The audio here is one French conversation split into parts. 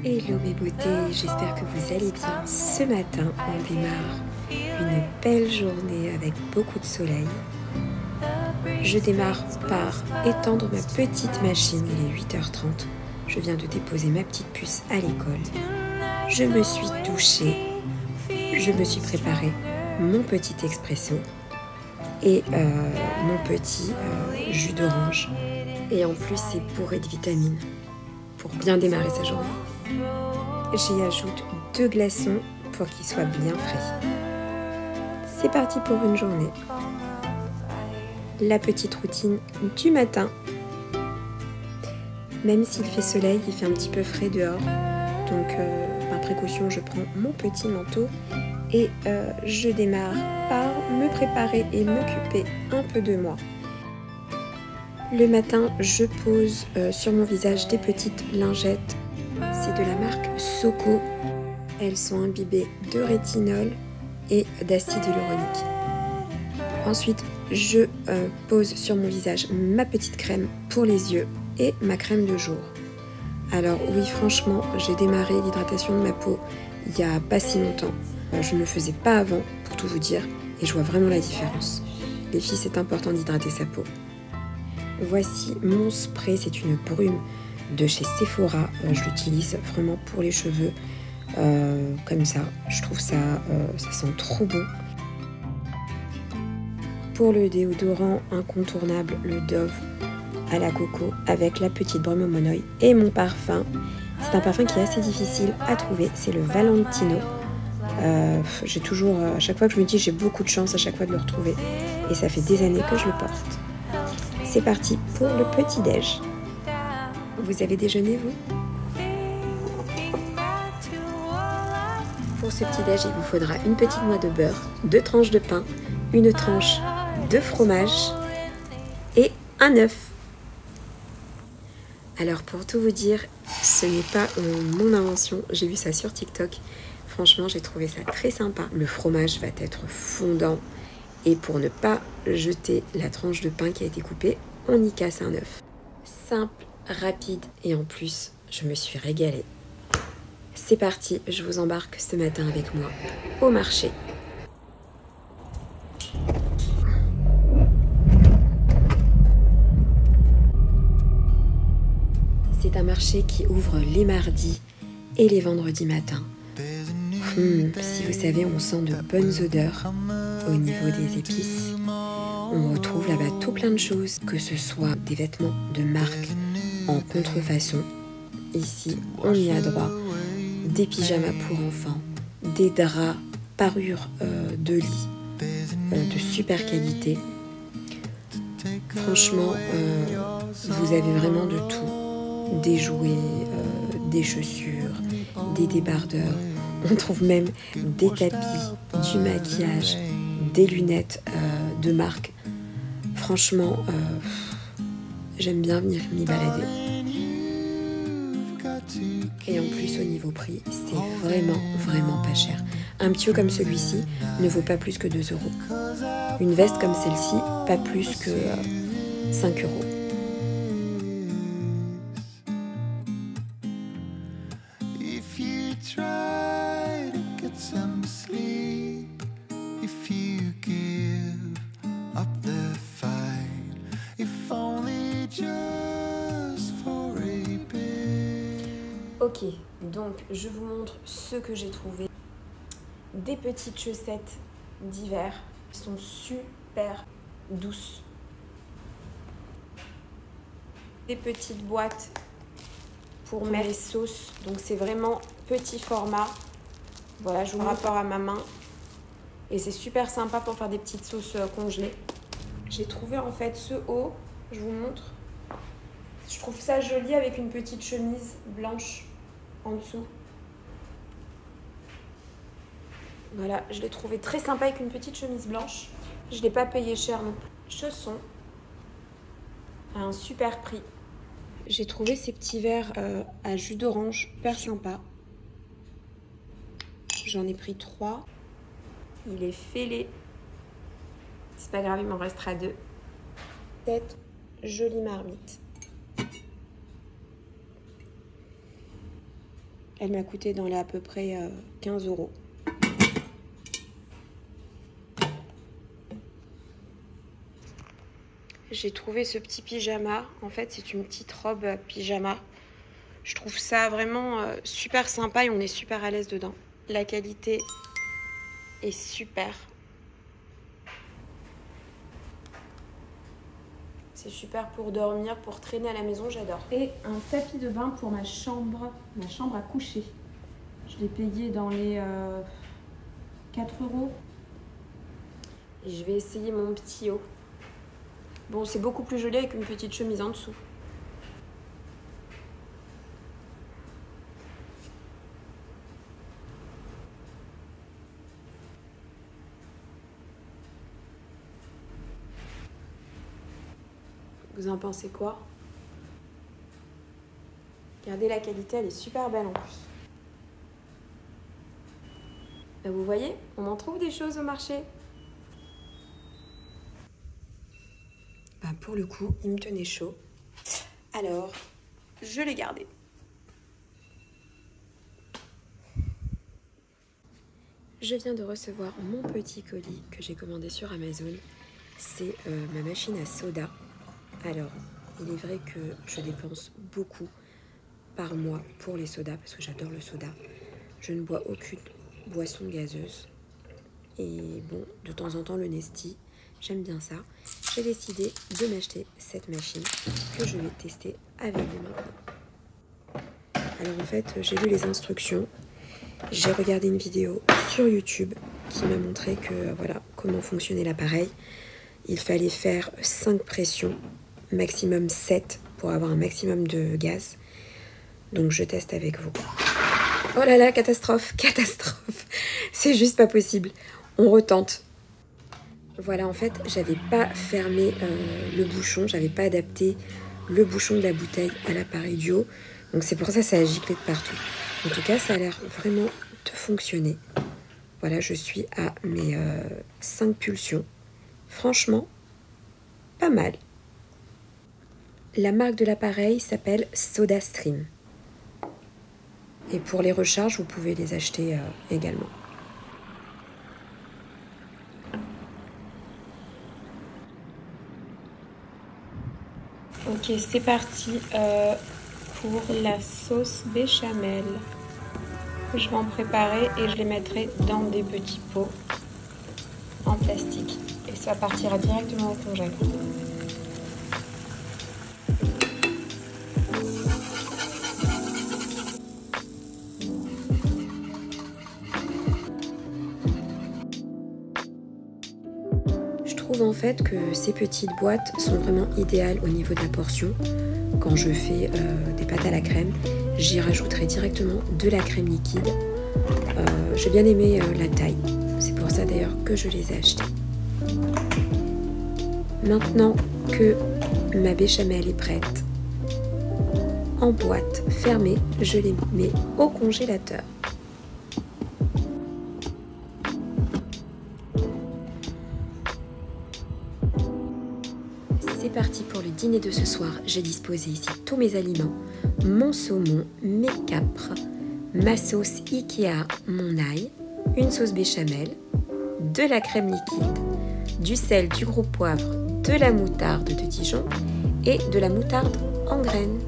Hello mes beautés, j'espère que vous allez bien. Ce matin, on démarre une belle journée avec beaucoup de soleil. Je démarre par étendre ma petite machine, il est 8h30. Je viens de déposer ma petite puce à l'école. Je me suis douchée, je me suis préparé mon petit expresso et mon petit jus d'orange. Et en plus, c'est bourré de vitamines pour bien démarrer sa journée. J'y ajoute 2 glaçons pour qu'ils soient bien frais. C'est parti pour une journée. La petite routine du matin. Même s'il fait soleil, il fait un petit peu frais dehors. Donc par précaution, je prends mon petit manteau et je démarre par me préparer et m'occuper un peu de moi. Le matin, je pose sur mon visage des petites lingettes. C'est de la marque Soko. Elles sont imbibées de rétinol et d'acide hyaluronique. Ensuite, je pose sur mon visage ma petite crème pour les yeux et ma crème de jour. Alors oui, franchement, j'ai démarré l'hydratation de ma peau il n'y a pas si longtemps. Je ne le faisais pas avant, pour tout vous dire, et je vois vraiment la différence. Les filles, c'est important d'hydrater sa peau. Voici mon spray, c'est une brume de chez Sephora. Je l'utilise vraiment pour les cheveux, comme ça. Je trouve ça sent trop bon. Pour le déodorant incontournable, le Dove à la coco avec la petite brume au monoï. Et mon parfum, c'est un parfum qui est assez difficile à trouver, c'est le Valentino. J'ai toujours, à chaque fois que je me dis j'ai beaucoup de chance à chaque fois de le retrouver. Et ça fait des années que je le porte. C'est parti pour le petit-déj. Vous avez déjeuné, vous? Pour ce petit-déj, il vous faudra une petite noix de beurre, 2 tranches de pain, une tranche de fromage et un œuf. Alors pour tout vous dire, ce n'est pas mon invention, j'ai vu ça sur TikTok. Franchement, j'ai trouvé ça très sympa. Le fromage va être fondant et pour ne pas jeter la tranche de pain qui a été coupée, on y casse un œuf. Simple, rapide et en plus, je me suis régalée. C'est parti, je vous embarque ce matin avec moi au marché. C'est un marché qui ouvre les mardis et les vendredis matins. Si vous savez, on sent de bonnes odeurs au niveau des épices. On retrouve là-bas tout plein de choses, que ce soit des vêtements de marque en contrefaçon. Ici, on y a droit. Des pyjamas pour enfants, des draps, parures de lit de super qualité. Franchement, vous avez vraiment de tout. Des jouets, des chaussures, des débardeurs. On trouve même des tapis, du maquillage, des lunettes de marque. Franchement, j'aime bien venir m'y balader. Et en plus, au niveau prix, c'est vraiment pas cher. Un petit haut comme celui-ci ne vaut pas plus que 2 €. Une veste comme celle-ci, pas plus que 5 €. Ok, donc je vous montre ce que j'ai trouvé. Des petites chaussettes d'hiver, elles sont super douces. Des petites boîtes pour mettre les sauces, donc c'est vraiment petit format. Voilà, je vous montre rapport à ma main. Et c'est super sympa pour faire des petites sauces congelées. J'ai trouvé en fait ce haut, je vous montre. Je trouve ça joli avec une petite chemise blanche en dessous. Voilà, je l'ai trouvé très sympa avec une petite chemise blanche. Je ne l'ai pas payé cher non plus. Chaussons à un super prix. J'ai trouvé ces petits verres à jus d'orange, super sympa. J'en ai pris 3. Il est fêlé. C'est pas grave, il m'en restera 2. Cette jolie marmite. Elle m'a coûté dans les à peu près 15 €. J'ai trouvé ce petit pyjama. En fait, c'est une petite robe pyjama. Je trouve ça vraiment super sympa et on est super à l'aise dedans. La qualité est super. C'est super pour dormir, pour traîner à la maison, j'adore. Et un tapis de bain pour ma chambre à coucher. Je l'ai payé dans les 4 €. Et je vais essayer mon petit haut. Bon, c'est beaucoup plus joli avec une petite chemise en dessous. Vous en pensez quoi? Regardez la qualité, elle est super belle en plus. Ben vous voyez, on en trouve des choses au marché. Ben pour le coup, il me tenait chaud. Alors, je l'ai gardé. Je viens de recevoir mon petit colis que j'ai commandé sur Amazon. C'est ma machine à soda. Alors, il est vrai que je dépense beaucoup par mois pour les sodas parce que j'adore le soda. Je ne bois aucune boisson gazeuse. Et bon, de temps en temps, le Nesti, j'aime bien ça. J'ai décidé de m'acheter cette machine que je vais tester avec vous maintenant. Alors en fait, j'ai lu les instructions. J'ai regardé une vidéo sur YouTube qui m'a montré que voilà comment fonctionnait l'appareil. Il fallait faire 5 pressions, maximum 7 pour avoir un maximum de gaz. Donc je teste avec vous. Oh là là, catastrophe, catastrophe. C'est juste pas possible. On retente. Voilà, en fait, j'avais pas fermé le bouchon, j'avais pas adapté le bouchon de la bouteille à l'appareil du haut. Donc c'est pour ça que ça a giclé de partout. En tout cas, ça a l'air vraiment de fonctionner. Voilà, je suis à mes 5 pulsions. Franchement, pas mal. La marque de l'appareil s'appelle SodaStream. Et pour les recharges, vous pouvez les acheter également. Ok, c'est parti pour la sauce béchamel. Je vais en préparer et je les mettrai dans des petits pots en plastique. Et ça partira directement au congèle. Je trouve en fait que ces petites boîtes sont vraiment idéales au niveau de la portion. Quand je fais des pâtes à la crème, j'y rajouterai directement de la crème liquide. J'ai bien aimé la taille. C'est pour ça d'ailleurs que je les ai achetées. Maintenant que ma béchamel est prête, en boîte fermée, je les mets au congélateur. C'est parti pour le dîner de ce soir. J'ai disposé ici tous mes aliments, mon saumon, mes capres, ma sauce Ikea, mon ail, une sauce béchamel, de la crème liquide, du sel, du gros poivre, de la moutarde de Dijon et de la moutarde en graines.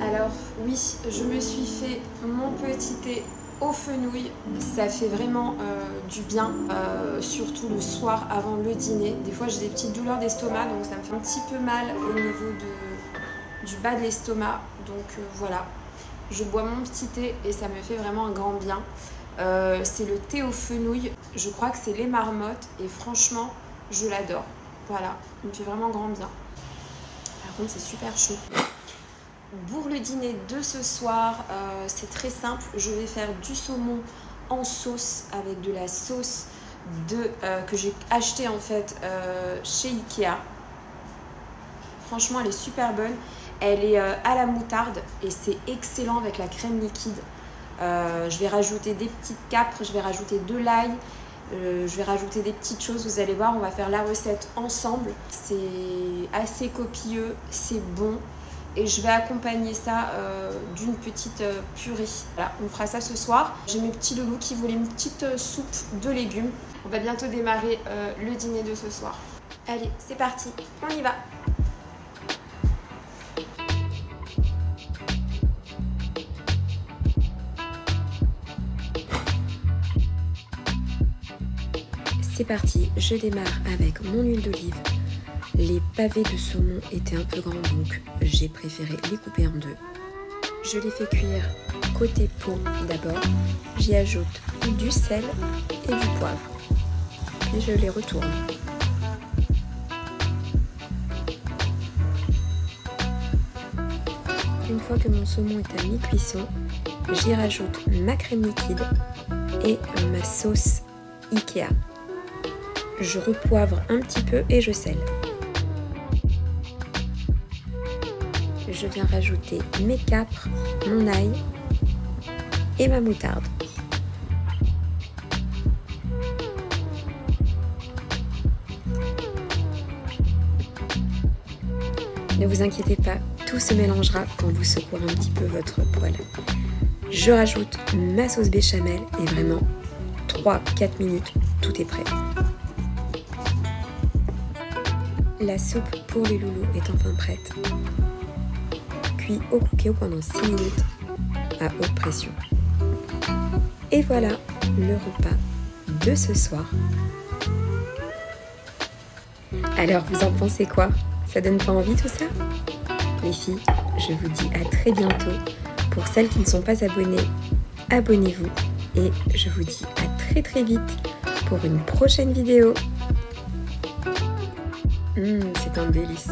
Alors oui, je me suis fait mon petit thé au fenouil, ça fait vraiment du bien, surtout le soir avant le dîner. Des fois j'ai des petites douleurs d'estomac, donc ça me fait un petit peu mal au niveau du bas de l'estomac. Donc voilà, je bois mon petit thé et ça me fait vraiment un grand bien. C'est le thé au fenouil, je crois que c'est les marmottes et franchement je l'adore. Voilà, il me fait vraiment grand bien. Par contre c'est super chaud. Pour le dîner de ce soir, c'est très simple. Je vais faire du saumon en sauce avec de la sauce que j'ai acheté en fait chez Ikea. Franchement, elle est super bonne. Elle est à la moutarde et c'est excellent avec la crème liquide. Je vais rajouter des petites capres, je vais rajouter de l'ail, je vais rajouter des petites choses. Vous allez voir, on va faire la recette ensemble. C'est assez copieux, c'est bon. Et je vais accompagner ça d'une petite purée. Voilà, on fera ça ce soir. J'ai mes petits loulous qui voulaient une petite soupe de légumes. On va bientôt démarrer le dîner de ce soir. Allez, c'est parti, on y va. C'est parti, je démarre avec mon huile d'olive. Les pavés de saumon étaient un peu grands, donc j'ai préféré les couper en deux. Je les fais cuire côté peau d'abord. J'y ajoute du sel et du poivre. Puis je les retourne. Une fois que mon saumon est à mi-cuisson, j'y rajoute ma crème liquide et ma sauce Ikea. Je repoivre un petit peu et je sèle. Je viens rajouter mes capres, mon ail et ma moutarde. Ne vous inquiétez pas, tout se mélangera quand vous secouerez un petit peu votre poêle. Je rajoute ma sauce béchamel et vraiment 3-4 minutes, tout est prêt. La soupe pour les loulous est enfin prête. Cuit au cookéo pendant 6 minutes à haute pression. Et voilà le repas de ce soir. Alors vous en pensez quoi? Ça donne pas envie tout ça? Les filles, je vous dis à très bientôt. Pour celles qui ne sont pas abonnées, abonnez-vous. Et je vous dis à très vite pour une prochaine vidéo. C'est un délice.